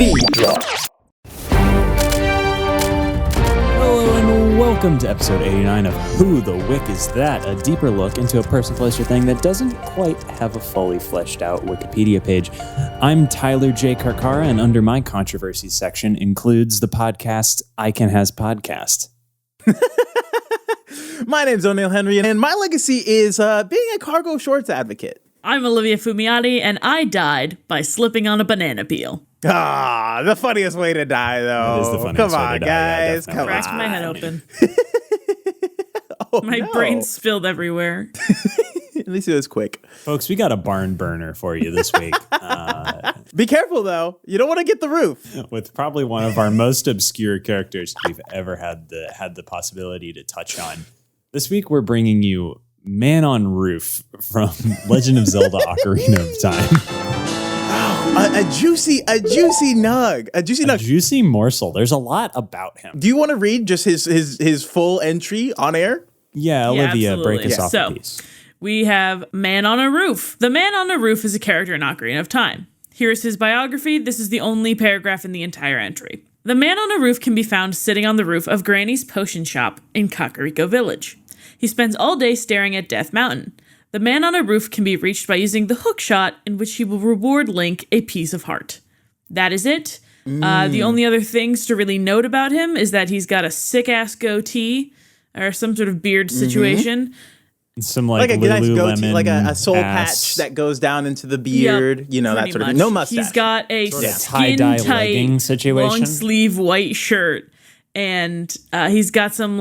Feed drop. Hello and welcome to episode 89 of Who the Wick Is That? A deeper look into a person, place, or thing that doesn't quite have a fully fleshed out Wikipedia page. I'm Tyler J. Karkara, and under my controversy section includes the podcast I Can Has Podcast. My name's O'Neill Henry, and my legacy is being a cargo shorts advocate. I'm Olivia Fumiati, and I died by slipping on a banana peel. Ah, the funniest way to die, though. That is the funniest Come way on, to die, guys. yeah, Come Cracked on. my head open. My brain spilled everywhere. At least it was quick. Folks, we got a barn burner for you this week. Be careful, though. You don't want to get the roof. With probably one of our most obscure characters we've ever had the possibility to touch on. This week, we're bringing you Man on Roof from Legend of Zelda: Ocarina of Time. A juicy nug. A juicy nug. Juicy morsel. There's a lot about him. Do you want to read just his full entry on air? Yeah, Olivia, absolutely. break us off So, a piece. We have Man on a Roof. The Man on a Roof is a character in Ocarina of Time. Here's his biography. This is the only paragraph in the entire entry. The Man on a Roof can be found sitting on the roof of Granny's potion shop in Kakariko Village. He spends all day staring at Death Mountain. The Man on a Roof can be reached by using the hook shot, in which he will reward Link a piece of heart. That is it. The only other things to really note about him is that he's got a sick-ass goatee, or some sort of beard situation. Some like a nice goatee, Lululemon like a soul ass. patch that goes down into the beard, Yep, that pretty sort of thing. much. No mustache. He's got a tie-dye legging skin-tight, situation. long-sleeve white shirt. And he's got some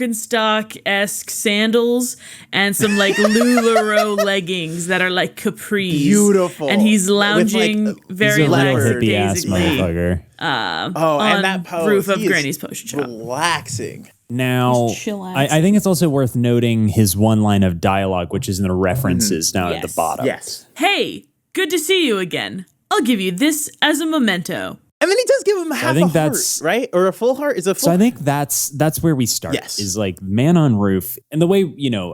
Birkenstock-esque sandals and some like LuLaRoe leggings that are like capris. Beautiful. And he's lounging With, very He's a real leopard hippie ass lackadaisically motherfucker. and on that pose, roof of he is Granny's potion shop. relaxing. Now, Just chillax. I think it's also worth noting his one line of dialogue, which is in the references down at the Yes. bottom. Yes. Hey, good to see you again. I'll give you this as a memento. And then he does give him half think a heart, that's- right? Or a full heart? Is a full So I think that's where we start. Yes. Is like Man on Roof, and the way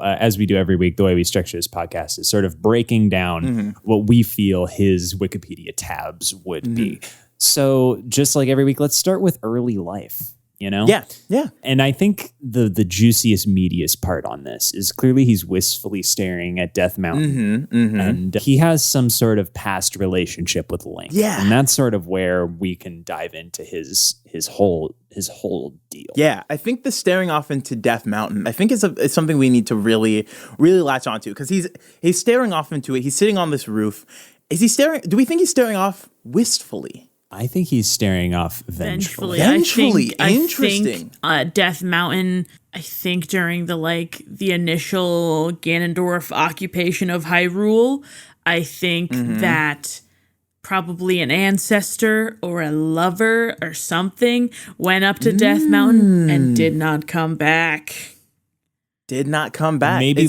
as we do every week, the way we structure this podcast is sort of breaking down what we feel his Wikipedia tabs would be. So just like every week, let's start with early life. Yeah. And I think the juiciest, meatiest part on this is clearly he's wistfully staring at Death Mountain. And he has some sort of past relationship with Link. Yeah. And that's sort of where we can dive into his whole deal. Yeah, I think the staring off into Death Mountain, I think it's something we need to really latch onto, because he's staring off into it. He's sitting on this roof. Is he staring? Do we think he's staring off wistfully? I think he's staring off vengefully. Vengefully. I Interesting. think Death Mountain, I think during the initial Ganondorf occupation of Hyrule, I think that probably an ancestor or a lover or something went up to Death Mountain and did not come back. Did not come back. Maybe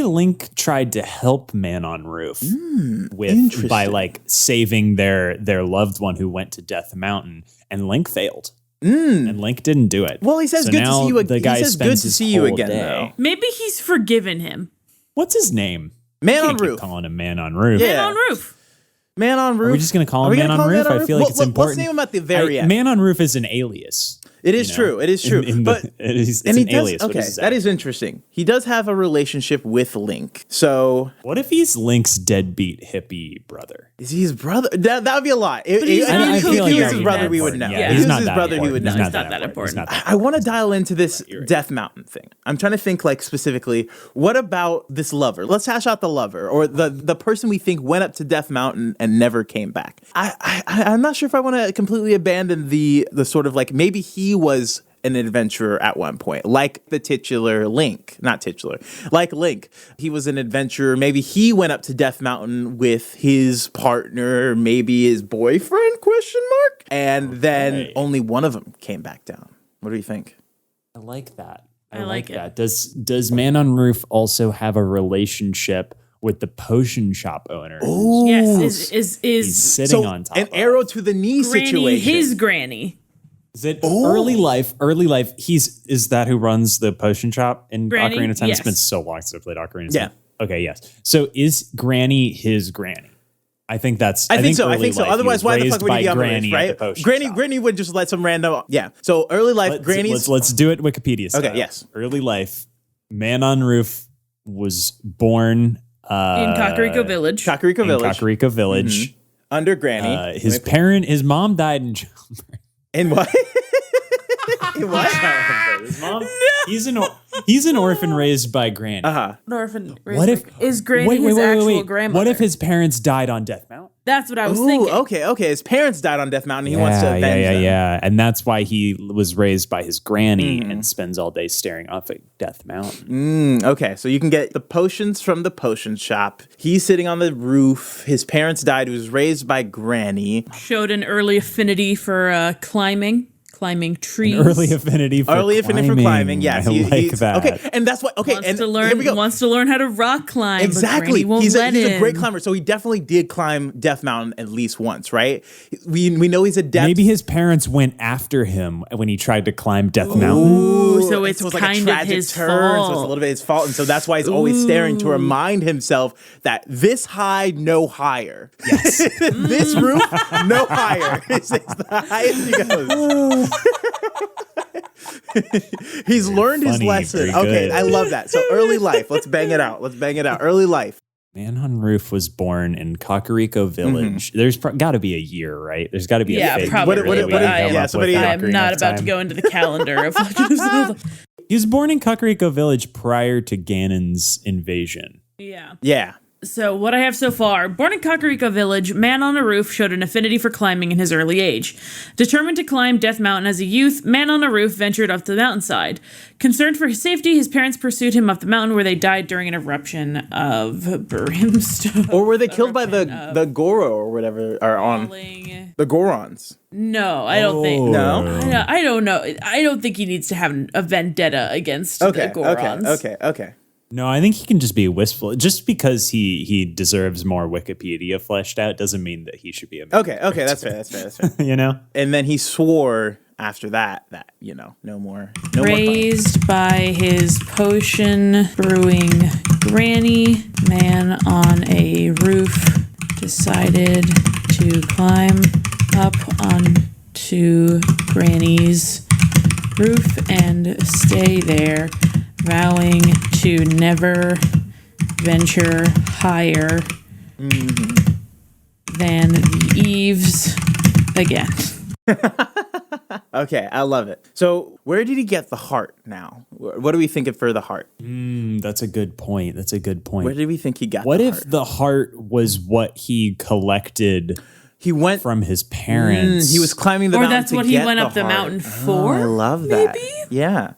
Link tried to help Man on Roof by like saving their loved one who went to Death Mountain, and Link failed. And Link didn't do it. Well, he says So good to now see you. the guy he says good spends to his see you whole again, day- though. Maybe he's forgiven him. What's his name? Man Can't on keep Roof. calling him Man on Roof. Yeah. Man on Roof. Man on Roof. Are we just gonna call Are him we Man gonna on call Roof? I feel like it's important. Let's name him at the very end. Man on Roof is an alias. It is true. It is true. It's and he an alias. does, What okay, does that is interesting. He does have a relationship with Link. So What if he's Link's deadbeat hippie brother? is he his brother? That would be a lot. he's If not he feel was like his that brother, would be we would know. important. If Yeah, he he's was his brother, he would know. He's not that important. He's not that I want to dial into this You're right. Death Mountain thing. I'm trying to think like specifically, what about this lover? Let's hash out the lover or the person we think went up to Death Mountain and never came back. I'm not sure if I want to completely abandon the sort of like maybe he was an adventurer at one point, like the titular Link, not titular, like Link. He was an adventurer. Maybe he went up to Death Mountain with his partner, maybe his boyfriend, ? And then only one of them came back down. What do you think? I like that. I like it. that. Does Man on Roof also have a relationship with the potion shop owner? Ooh. Yes, is He's sitting on top an of. arrow to the knee Granny situation. his granny? Is it early life? Early life. Is that who runs the potion shop in Granny? Ocarina of Time? Yes. It's been so long since I played Ocarina of Yeah. Time. Okay, yes. So is Granny his granny? I think that's. I think so. early life, Otherwise, why the fuck would he be on the Granny roof, at the right? potion Granny, shop. Granny would just let some random. Yeah. So early life, Granny's. Let's do it Wikipedia style. Okay, yes. Early life, man on roof was born In Kakariko Village. Kakariko Village. Kakariko Village. Under Granny. His mom died in childbirth. In what? In what? His mom. He's an orphan raised by Granny. Uh-huh. An orphan. What if is Granny his actual grandmother? What if his parents died on Death Mountain? That's what I was Ooh, thinking. okay. His parents died on Death Mountain. He wants to avenge them. Yeah. And that's why he was raised by his granny and spends all day staring off at Death Mountain. Okay, so you can get the potions from the potion shop. He's sitting on the roof. His parents died. He was raised by Granny. Showed an early affinity for climbing trees. Early affinity for climbing. Yes, I like that. Okay, and that's what. Okay, Wants and to learn how to rock climb. Exactly. But won't He's let a him. great climber. So he definitely did climb Death Mountain at least once, right? We know he's adept. Maybe his parents went after him when he tried to climb Death Mountain. Ooh, so it's like kind a of tragic his turn. fault. So it's a little bit his fault, and so that's why he's always staring to remind himself that this high, no higher. Yes. This roof, no higher. It's the highest he goes. He's learned his Funny, lesson. very Okay, good. I love that. So early life. Let's bang it out. Early life. Man on Roof was born in Kakariko Village. There's got to be a year, right? There's got to be a fake probably. year that we can come up somebody- with I'm Ocarina not of about to Time. go into the calendar of Legend of Zelda. He was born in Kakariko Village prior to Ganon's invasion. Yeah. Yeah. So what I have so far, born in Kakariko Village, man on a roof showed an affinity for climbing in his early age. Determined to climb Death Mountain as a youth, man on a roof ventured up the mountainside. Concerned for his safety, his parents pursued him up the mountain where they died during an eruption of brimstone. Or were they killed by the Goro or whatever are on the Gorons? No, I don't think. No? I don't know. I don't think he needs to have a vendetta against the Gorons. Okay. No, I think he can just be wistful. Just because he deserves more Wikipedia fleshed out doesn't mean that he should be a main Okay, that's fair. you know? And then he swore after that, no more. Raised by his potion brewing granny, man on a roof decided to climb up onto Granny's roof and stay there, vowing to never venture higher than the eaves again. Okay, I love it. So where did he get the heart now? What do we think for the heart? That's a good point. Where did we think he got What the if heart? the heart was what he collected He went from his parents? he was climbing the Or mountain that's to what he get went up the heart. mountain Oh, for? I love that. maybe? Yeah.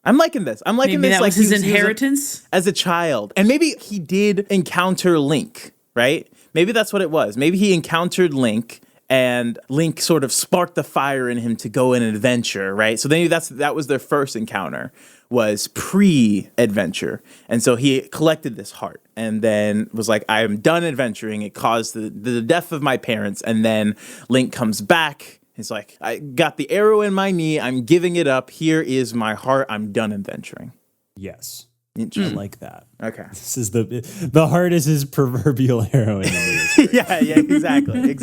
I'm liking this. Maybe this that like was his he was inheritance. as a child. And maybe he did encounter Link, right? Maybe that's what it was. Maybe he encountered Link and Link sort of sparked the fire in him to go on an adventure, right? So then that was their first encounter, was pre-adventure. And so he collected this heart and then was like, I am done adventuring. It caused the death of my parents. And then Link comes back. He's like, I got the arrow in my knee. I'm giving it up. Here is my heart. I'm done adventuring. Yes. I Interesting. like that. Okay. This is the heart is his proverbial arrow in the knee. yeah, exactly.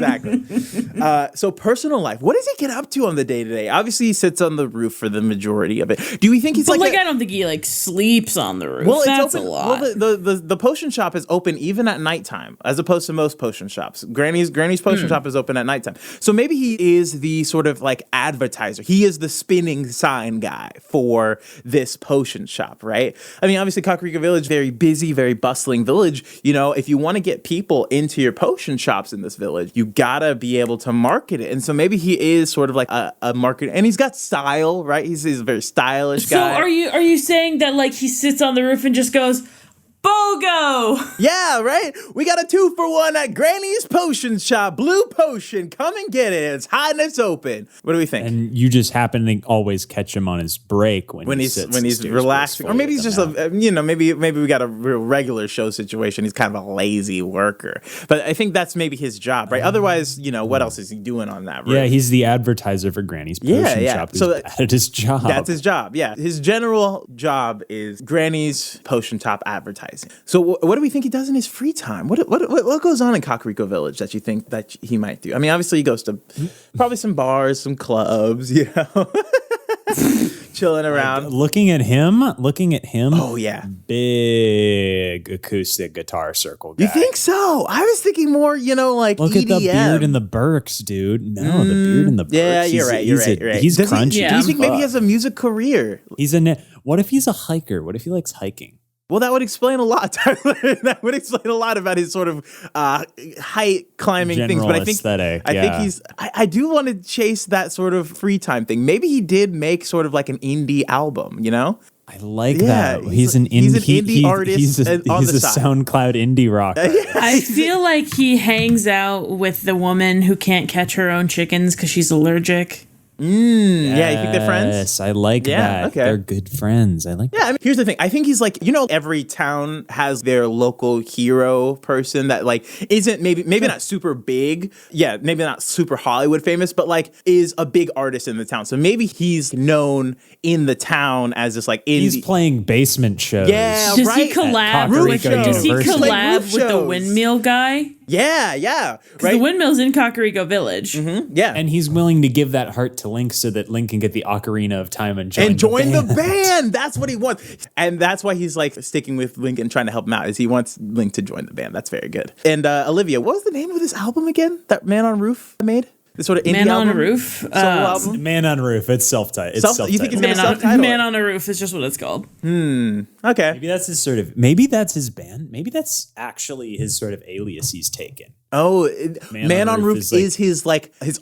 So personal life. What does he get up to on the day-to-day? Obviously, he sits on the roof for the majority of it. Do we think he's But like I don't think he sleeps on the roof. well, That's it's open. a lot. Well, the potion shop is open even at nighttime, as opposed to most potion shops. Granny's potion shop is open at nighttime. So maybe he is the sort of like advertiser. He is the spinning sign guy for this potion shop, right? I mean, obviously, Kakariko Village, very busy, very bustling village. You know, if you want to get people into your potion shops in this village, you gotta be able to market it. And so maybe he is sort of like a marketer, and he's got style, right? He's a very stylish guy. So are you saying that like he sits on the roof and just goes, BOGO! Yeah, right? We got a 2-for-1 at Granny's Potion Shop. Blue potion. Come and get it. It's hot and it's open. What do we think? And you just happen to always catch him on his break when he sits and he's stares relaxing, or maybe he's just wistfully maybe we got a real regular show situation. He's kind of a lazy worker, but I think that's maybe his job, right? Otherwise, what else is he doing on that roof? Yeah, he's the advertiser for Granny's Potion Shop. So bad at his job. That's his job. Yeah, his general job is Granny's Potion Shop advertiser. exercising. So what do we think he does in his free time? What goes on in Kakariko Village that you think that he might do? I mean, obviously he goes to probably some bars, some clubs, you know. Chilling around. Looking at him. Oh, yeah. Big acoustic guitar circle guy. You think so? I was thinking more, you know, like Look EDM. at the beard and the Berks, dude. No, the beard and the Berks. Yeah, you're right. He's crunchy. Yeah. Do you think maybe he has a music career? What if he's a hiker? What if he likes hiking? Well, that would explain a lot, Tyler. That would explain a lot about his sort of height climbing General things. But I think aesthetic, I think he's. I do want to chase that sort of free time thing. Maybe he did make sort of like an indie album, you know? I like that. He's an indie artist. He's a side. SoundCloud indie rocker. I feel like he hangs out with the woman who can't catch her own chickens because she's allergic. Yeah, you think they're friends? Yes, I like that. Okay. They're good friends. I like that. Yeah, I mean, here's the thing. I think he's like, you know, every town has their local hero person that like isn't maybe not super big. Yeah, maybe not super Hollywood famous, but like is a big artist in the town. So maybe he's known in the town as this like indie. He's playing basement shows. Yeah, Does right. he collab with the windmill guy? Yeah. Right. The windmill's in Kakariko Village. Yeah. And he's willing to give that heart to Link so that Link can get the Ocarina of Time and join the band. That's what he wants. And that's why he's like sticking with Link and trying to help him out, is he wants Link to join the band. That's very good. And Olivia, what was the name of this album again that Man on Roof made? This sort of indie Man album? on a Roof. Solo album? Man on Roof. It's self-titled. You think it's Man on a Roof is just what it's called. Okay. Maybe that's his sort of. Maybe that's his band. Maybe that's actually his sort of alias he's taken. Oh, Man on Roof is his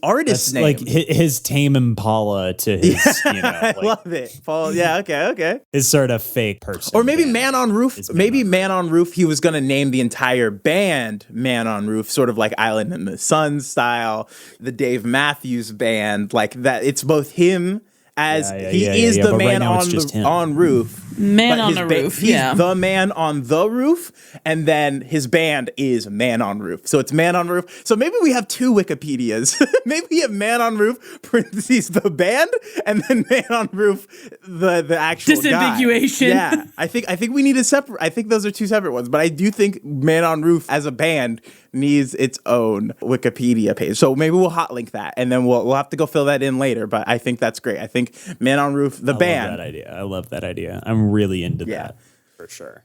artist name. Like his Tame Impala to his, I love it. Paul, yeah, okay. His sort of fake person. Or maybe Man on Roof. Maybe Man on Roof, he was going to name the entire band Man on Roof, sort of like Island in the Sun style, the Dave Matthews Band, like that. It's both him as he is the man on roof. Man on the roof, he's the man on the roof, and then his band is Man on Roof. So it's Man on Roof. So maybe we have two Wikipedias. Maybe we have Man on Roof, parentheses, the band, and then Man on Roof, the actual disambiguation. Guy. Yeah, I think we need a separate. I think those are two separate ones. But I do think Man on Roof as a band needs its own Wikipedia page. So maybe we'll hot link that, and then we'll have to go fill that in later. But I think that's great. I think Man on Roof, the band. I love that idea. I'm really into that for sure.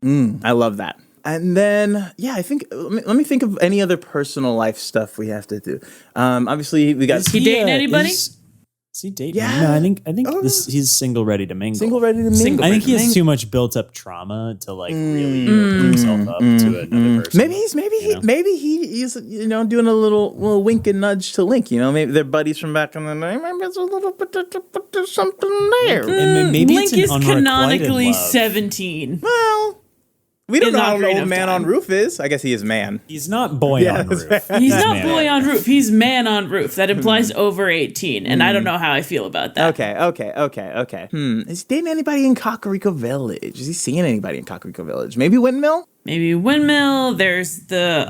I love that. And then, I think, let me think of any other personal life stuff we have to do. Obviously, we got... Is he dating anybody? Is he dating? Yeah. No, I think he's single, ready to mingle. Single, ready to mingle. I think he has too much built up trauma to like really open himself up to another person. Maybe he's doing a little wink and nudge to Link. You know, maybe they're buddies from back in the day. Maybe it's a little bit there's something there. And maybe Link it's is canonically 17. Well, we don't know how Ocarina old of Man Time. on Roof is. I guess he is man. He's not boy on roof. He's not boy on roof. He's man on roof. That implies over 18, and I don't know how I feel about that. Okay. Is he dating anybody in Kakariko Village? Is he seeing anybody in Kakariko Village? Maybe Windmill? Maybe Windmill. There's the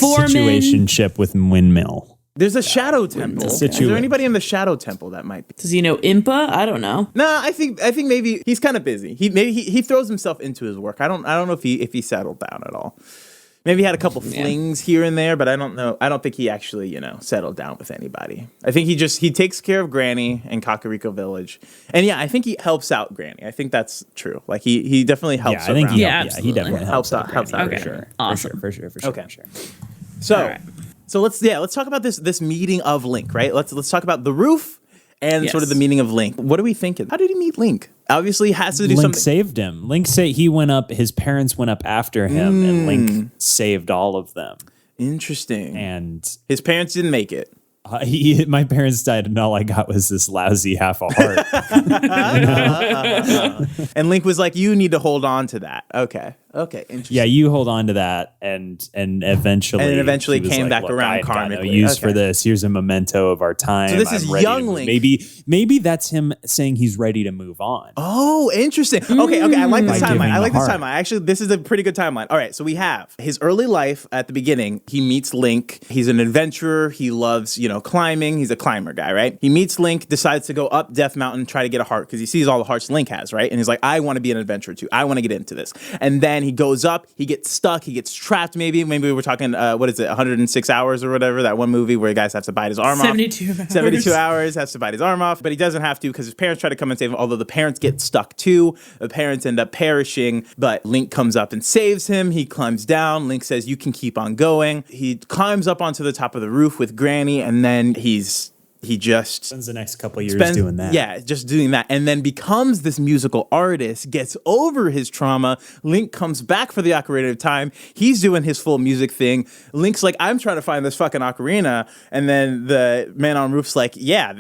foreman. Situationship with Windmill. There's a Shadow Temple. Is there anybody in the Shadow Temple that might be? Does he know Impa? I don't know. No, I think maybe he's kind of busy. He throws himself into his work. I don't know if he settled down at all. Maybe he had a couple flings here and there, but I don't know. I don't think he actually, settled down with anybody. I think he takes care of Granny and Kakariko Village. And I think he helps out Granny. I think that's true. Like he definitely helps her. He definitely helps out. Okay. For sure. Awesome. For sure. Okay. For sure. So let's talk about this meeting of Link, right? Let's talk about the roof and sort of the meeting of Link. What are we thinking? How did he meet Link? Obviously, he has to do something. Link saved him. His parents went up after him, and Link saved all of them. Interesting. And his parents didn't make it. My parents died, and all I got was this lousy half a heart. And Link was like, "You need to hold on to that." Okay. Interesting. Yeah, you hold on to that, and eventually came back around karmically. Used for this. Here's a memento of our time. So this is young Link. Maybe that's him saying he's ready to move on. Oh, interesting. Okay. I like this timeline. Actually, this is a pretty good timeline. All right, so we have his early life at the beginning. He meets Link. He's an adventurer. He loves, climbing. He's a climber guy, right? He meets Link, decides to go up Death Mountain, try to get a heart because he sees all the hearts Link has, right? And he's like, I want to be an adventurer too. I want to get into this. And then then he goes up, he gets stuck, he gets trapped maybe we're talking, 106 hours or whatever, that one movie where guys have to bite his arm 72 off. hours. 72 hours, has to bite his arm off, but he doesn't have to because his parents try to come and save him, although the parents get stuck too. The parents end up perishing, but Link comes up and saves him. He climbs down. Link says, you can keep on going. He climbs up onto the top of the roof with Granny, and then he just spends the next couple years doing that. Yeah, just doing that. And then becomes this musical artist, gets over his trauma. Link comes back for the Ocarina of Time. He's doing his full music thing. Link's like, I'm trying to find this fucking ocarina. And then the man on roof's like, join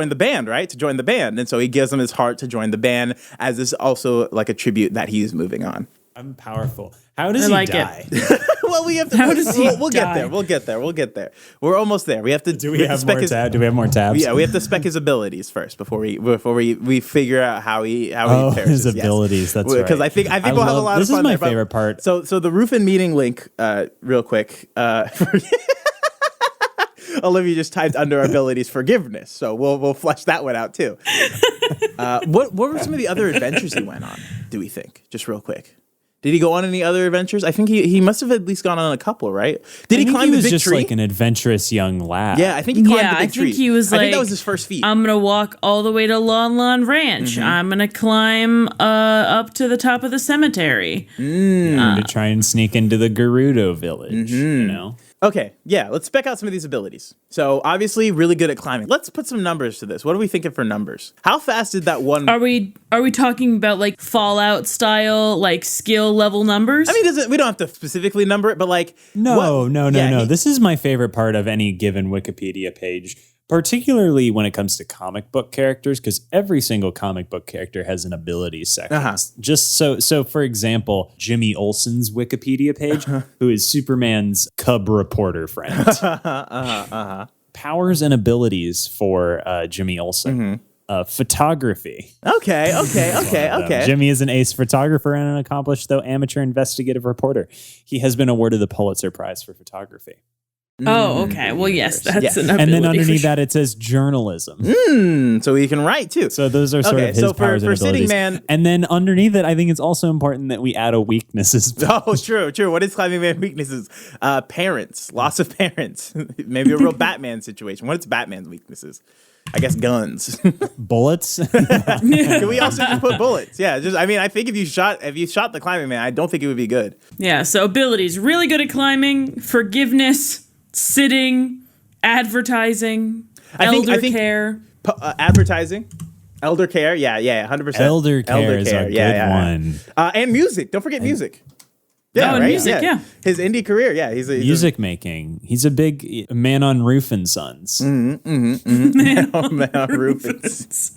the band, right? To join the band. And so he gives him his heart to join the band, as is also like a tribute that he's moving on. I'm powerful. How does he die? Well, we have to. We'll get there. We'll get there. We're almost there. We have to. Do we have more tabs? Yeah, we have to spec his abilities first before we figure out how he perishes. His abilities. That's right. Because I think we'll have a lot of fun. This is my favorite part. So the roof and meeting Link. Real quick. Olivia just typed under abilities forgiveness, so we'll flesh that one out too. What were some of the other adventures he went on? Do we think? Just real quick. Did he go on any other adventures? I think he must have at least gone on a couple, right? Did he climb the big tree? He was just like an adventurous young lad. Yeah, I think he climbed the big tree. I think he was I think that was his first feat. I'm going to walk all the way to Lon Lon Ranch. Mm-hmm. I'm going to climb up to the top of the cemetery. To try and sneak into the Gerudo village, you know? Okay, yeah, let's spec out some of these abilities. So obviously really good at climbing. Let's put some numbers to this. What are we thinking for numbers? How fast did that one... Are we talking about like Fallout style, like skill level numbers? I mean, we don't have to specifically number it, but like... No. This is my favorite part of any given Wikipedia page, particularly when it comes to comic book characters, because every single comic book character has an ability section. Just so for example, Jimmy Olsen's Wikipedia page, who is Superman's cub reporter friend. Powers and abilities for Jimmy Olsen. Photography. Okay. Jimmy is an ace photographer and an accomplished, though amateur investigative reporter. He has been awarded the Pulitzer Prize for photography. Oh, okay. Well, yes, that's an ability. And then underneath that, it says journalism. So he can write too. So those are sort of his powers and abilities. Sitting Man, and then underneath it, I think it's also important that we add a weaknesses. Oh, true. What is Climbing Man weaknesses? Parents, loss of parents. Maybe a real Batman situation. What is Batman's weaknesses? I guess guns. Bullets. Can we also just put bullets? Yeah, I think if you shot the Climbing Man, I don't think it would be good. Yeah, so abilities, really good at climbing, forgiveness, sitting, advertising, elder care. Advertising. Elder care, yeah, 100%. Elder care is a good one. And music. Don't forget music. Yeah, and music, yeah. His indie career, yeah. He's music making. He's a big man on Roof and Sons. Man on Roof and Sons.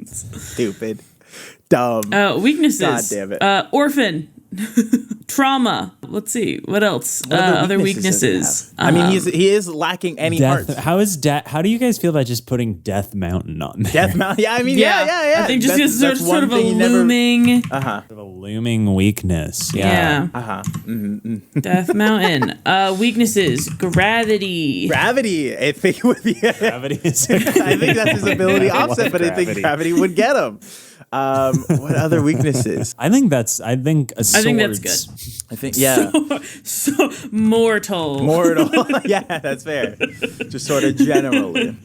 Stupid. Dumb. Weaknesses. God damn it. Orphan. Trauma. Let's see. What else? Other weaknesses. I mean, he is lacking any hearts. How do you guys feel about just putting Death Mountain on there? Death Mountain? Yeah, I mean, yeah. I think just sort of a looming... Sort of a looming weakness. Yeah. Death Mountain. Weaknesses. Gravity. I think would be... Gravity is... I think that's his ability offset, but I think gravity would get him. What other weaknesses? I think that's good. I think, yeah. So mortal. Yeah, that's fair. Just sort of generally.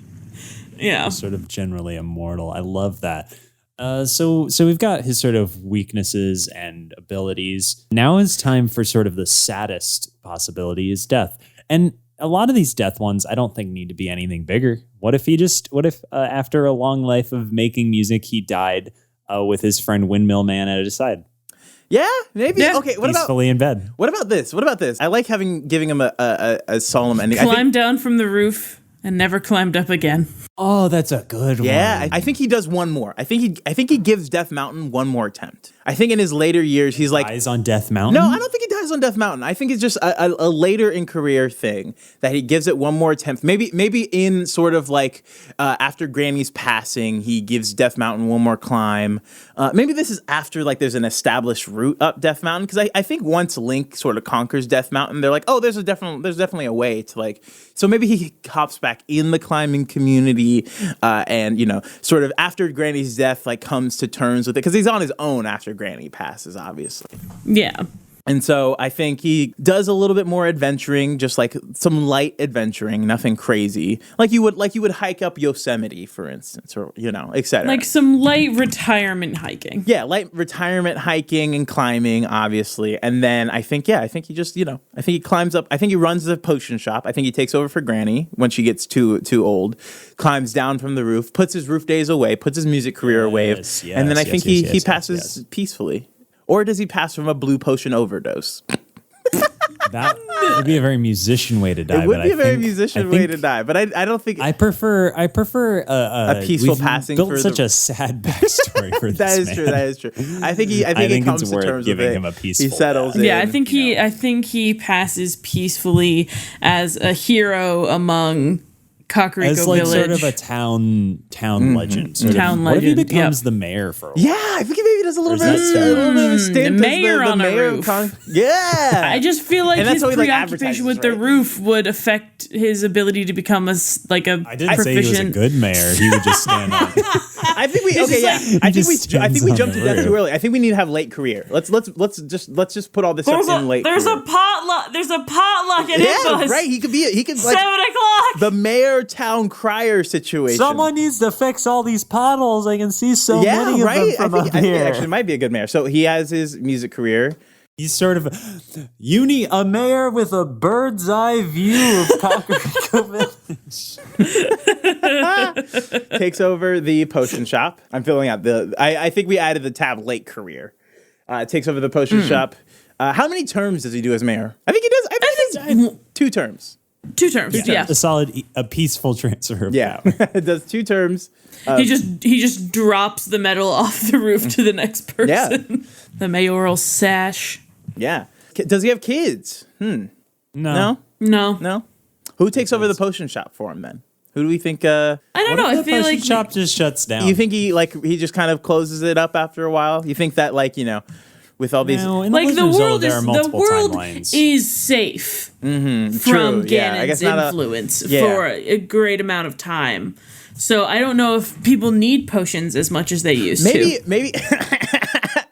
Yeah. Sort of generally immortal. I love that. So we've got his sort of weaknesses and abilities. Now is time for sort of the saddest possibility is death. And a lot of these death ones, I don't think need to be anything bigger. What if after a long life of making music, he died with his friend Windmill Man at his side? Yeah, maybe. Yeah. Okay, peacefully in bed. What about this? I like giving him a solemn ending. Climbed down from the roof and never climbed up again. Oh, that's a good one. Yeah, I think he does one more. I think he gives Death Mountain one more attempt. I think in his later years, he's like... Dies on Death Mountain? No, I don't think he dies on Death Mountain. I think it's just a later in career thing that he gives it one more attempt. Maybe in sort of like after Granny's passing, he gives Death Mountain one more climb. Maybe this is after like there's an established route up Death Mountain, because I think once Link sort of conquers Death Mountain, they're like, oh, there's definitely a way to like... So maybe he hops back in the climbing community and, sort of after Granny's death, like comes to terms with it, because he's on his own after Granny passes, obviously. Yeah. And so I think he does a little bit more adventuring, just like some light adventuring, nothing crazy. Like you would hike up Yosemite, for instance, or, et cetera. Like some light retirement hiking. Yeah, light retirement hiking and climbing, obviously. And then I think he just, I think he climbs up. I think he runs the potion shop. I think he takes over for Granny when she gets too old, climbs down from the roof, puts his roof days away, puts his music career away. And then I think he passes peacefully. Or does he pass from a blue potion overdose? That would be a very musician way to die. It would be a very musician way to die, but I don't think I prefer a peaceful passing. Built for such a sad backstory for this. That is true. I think he comes to terms with it. Him a peaceful he settles in. Yeah, I think he passes peacefully as a hero among Kakariko as like Village. sort of a town legend. What if he becomes the mayor for a while? Yeah, I think he maybe does a little bit of a stint. The mayor on a roof. Yeah. I just feel like his preoccupation advertises, with the roof would affect his ability to become a proficient. I didn't say he was a good mayor. He would just stand up. I think we I think we jumped to death too early. I think we need to have late career. Let's just put all this stuff in late. There's career. a potluck. There's a potluck at Imbus. Right. He could like 7 o'clock. the mayor town crier situation. Someone needs to fix all these potholes. I can see so many of them from up I think here. he actually might be a good mayor. So he has his music career. He's sort of a mayor with a bird's eye view of Kakariko Village. Takes over the potion shop. I'm filling out I think we added the tab late career. Takes over the potion shop. How many terms does he do as mayor? I think he does. I think 2 terms. 2 terms. Yeah. A peaceful transfer. Yeah. It does 2 terms. He just drops the medal off the roof to the next person. Yeah. The mayoral sash. Yeah. Does he have kids? No. No. Who takes over the potion shop for him then? Who do we think? I don't know. I feel like shop just shuts down. You think he just kind of closes it up after a while? You think that with all these the world is safe from Ganon's influence for a great amount of time. So I don't know if people need potions as much as they used to. Maybe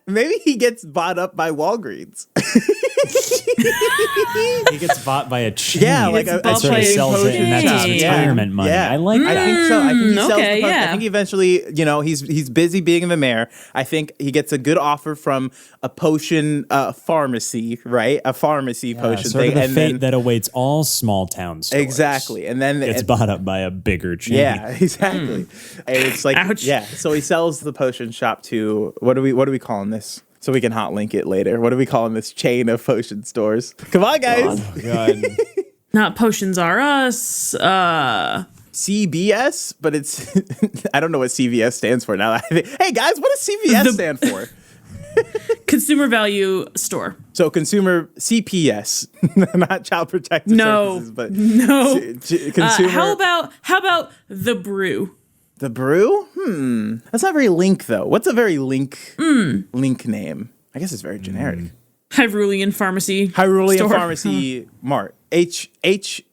maybe he gets bought up by Walgreens. He gets bought by a chain. Yeah, like a sort of sells it, and that's his retirement money. Yeah. I like that. I think so. I think he sells okay, the potion. I think eventually, he's busy being the mayor. I think he gets a good offer from a potion pharmacy, right? A pharmacy potion sort thing, of the and fate then that awaits all small town stores. exactly, and then gets bought up by a bigger chain. Yeah, exactly. And it's like, ouch. yeah. So he sells the potion shop to what are we calling this? So we can hot link it later. What are we calling this chain of potion stores? Come on, guys. Oh, God. Not Potions R Us. CBS, but it's I don't know what CVS stands for now. Hey guys, what does CVS stand for? Consumer Value Store. So consumer CPS, not Child Protective Services, but consumer. How about the brew? The brew? That's not very Link though. What's a very Link name? I guess it's very generic. Hyrulean Pharmacy. Hyrulean Store. Pharmacy Mart. HP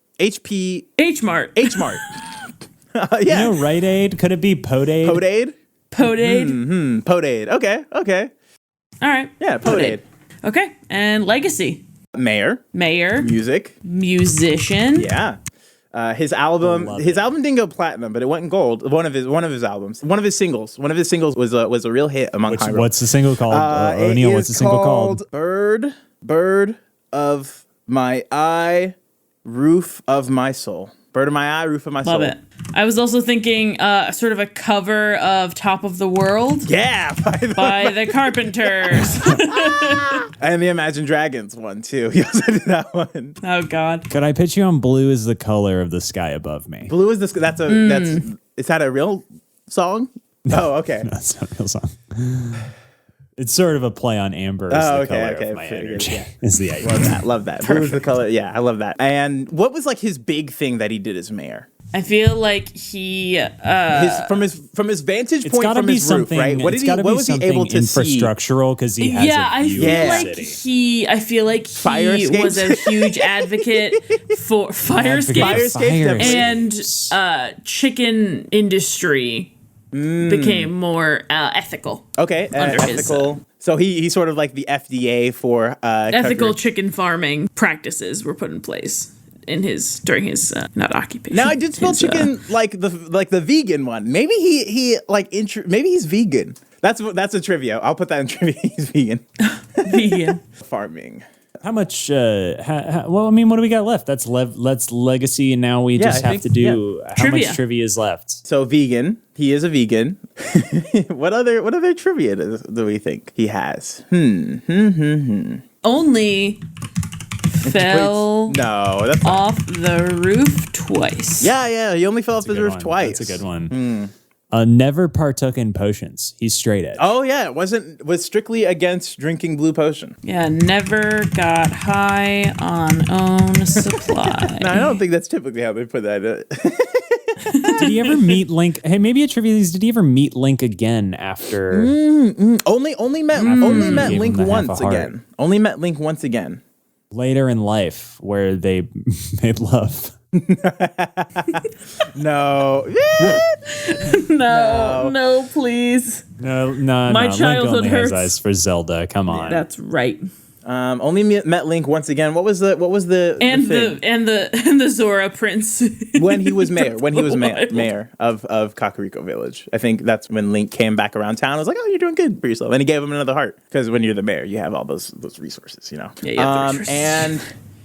H Mart. H Mart. Yeah. You know, Rite Aid? Could it be Podade? Podade? Podade. Podade. Okay. All right. Yeah, Podade. Okay. And Legacy. Mayor. Music. Musician. Yeah. His album didn't go platinum, but it went gold. One of his albums, one of his singles was a real hit among Hyrule. What's the single called? O'Neill, what's the single called? Bird of my eye, roof of my soul. Bird of my eye, roof of my soul. Love it. I was also thinking sort of a cover of Top of the World. Yeah, by the Carpenters. And the Imagine Dragons one too. He also did that one. Oh God. Could I pitch you on blue is the color of the sky above me? Blue is that's is that a real song? No, oh, okay. No, that's not a real song. It's sort of a play on amber. Is the color of my energy. Yeah. Is the idea. Love that. Blue is the color. Yeah, I love that. And what was like his big thing that he did as mayor? I feel like he from his vantage point from his roof, right? What was he able to see? Infrastructural, because he has I feel like he was a huge advocate for fire escapes and chicken industry became more ethical. Okay, ethical. So he's sort of like the FDA for Ethical kakari. chicken farming practices were put in place during his not occupation. Now I did spell chicken like the vegan one. Maybe maybe he's vegan. That's a trivia. I'll put that in trivia. He's vegan. vegan Farming. How much? Well, I mean, what do we got left? That's legacy, and now we just have to do how Trivia. much trivia is left. So vegan. He is a vegan. What other trivia do we think he has? only fell No, that's off the roof twice. yeah. He only fell off the roof One. twice. That's a good one. Never partook in potions. He's straight edge. Oh yeah, was strictly against drinking blue potion. Yeah, never got high on own supply. No, I don't think that's typically how they put that. Did he ever meet Link? Hey, maybe a trivia. Did he ever meet Link again after? Only met Gave Link him the half once a heart. again. Only met Link once again. Later in life, where they made love. No. No, please. No. My Link childhood only has hurts. eyes for Zelda. Come on. That's right. Only met Link once again. What was the And thing? the Zora prince. When he was mayor of Kakariko Village. I think that's when Link came back around town. I was like, oh, you're doing good for yourself. And he gave him another heart. Because when you're the mayor, you have all those resources, you know? Yeah, you have the resources. And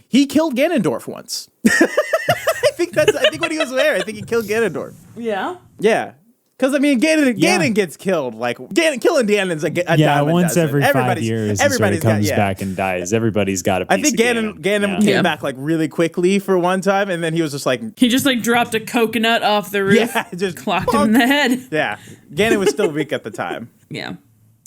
he killed Ganondorf once. I think when he was mayor, I think he killed Ganondorf. Yeah. Yeah. Because, I mean, Ganon gets killed. Like, killing Ganon's a diamond once dozen. every 5 years, he sort of comes got, back and dies. Everybody's got a piece I think of Ganon came Yeah. back, like, really quickly for one time, and then he was just like, He just like dropped a coconut off the roof. yeah, just Clocked him in the head. Yeah. Ganon was still weak at the time. Yeah.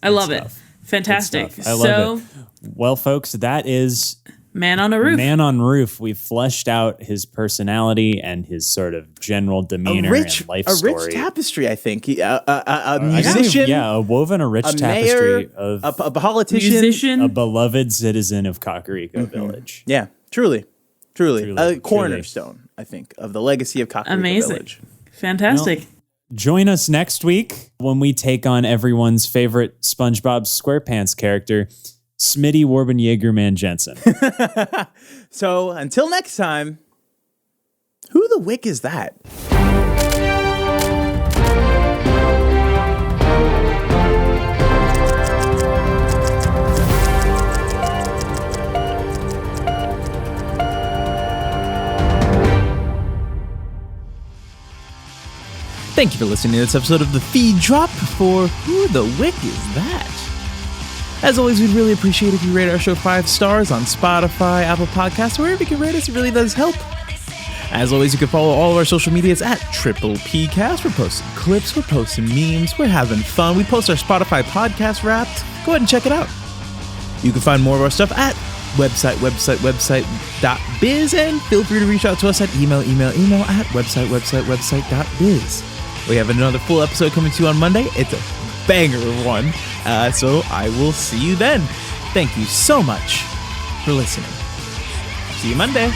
I love it. stuff. Fantastic. Stuff. I love it. Well, folks, that is Man on a Roof. Man on Roof. We've fleshed out his personality and his sort of general demeanor and life a story. rich tapestry, I think. A I think musician, woven a rich a tapestry mayor, of a politician. Musician. a beloved citizen of Kakariko Village. Yeah, truly. Truly, A cornerstone, I think, of the legacy of Kakariko Amazing. Village. Fantastic. Join us next week when we take on everyone's favorite SpongeBob SquarePants character, Smitty Warben Jaegerman Jensen. So until next time, who the wick is that? Thank you for listening to this episode of The Feed Drop for Who the Wick Is That? As always, we'd really appreciate if you rate our show 5 stars on Spotify, Apple Podcasts, wherever you can rate us. It really does help. As always, you can follow all of our social medias at Triple PCast. We're posting clips, we're posting memes, we're having fun. We post our Spotify podcast Wrapped. Go ahead and check it out. You can find more of our stuff at website.biz, and feel free to reach out to us at email at website.biz. We have another full episode coming to you on Monday. It's a banger of one. So I will see you then. Thank you so much for listening. See you Monday.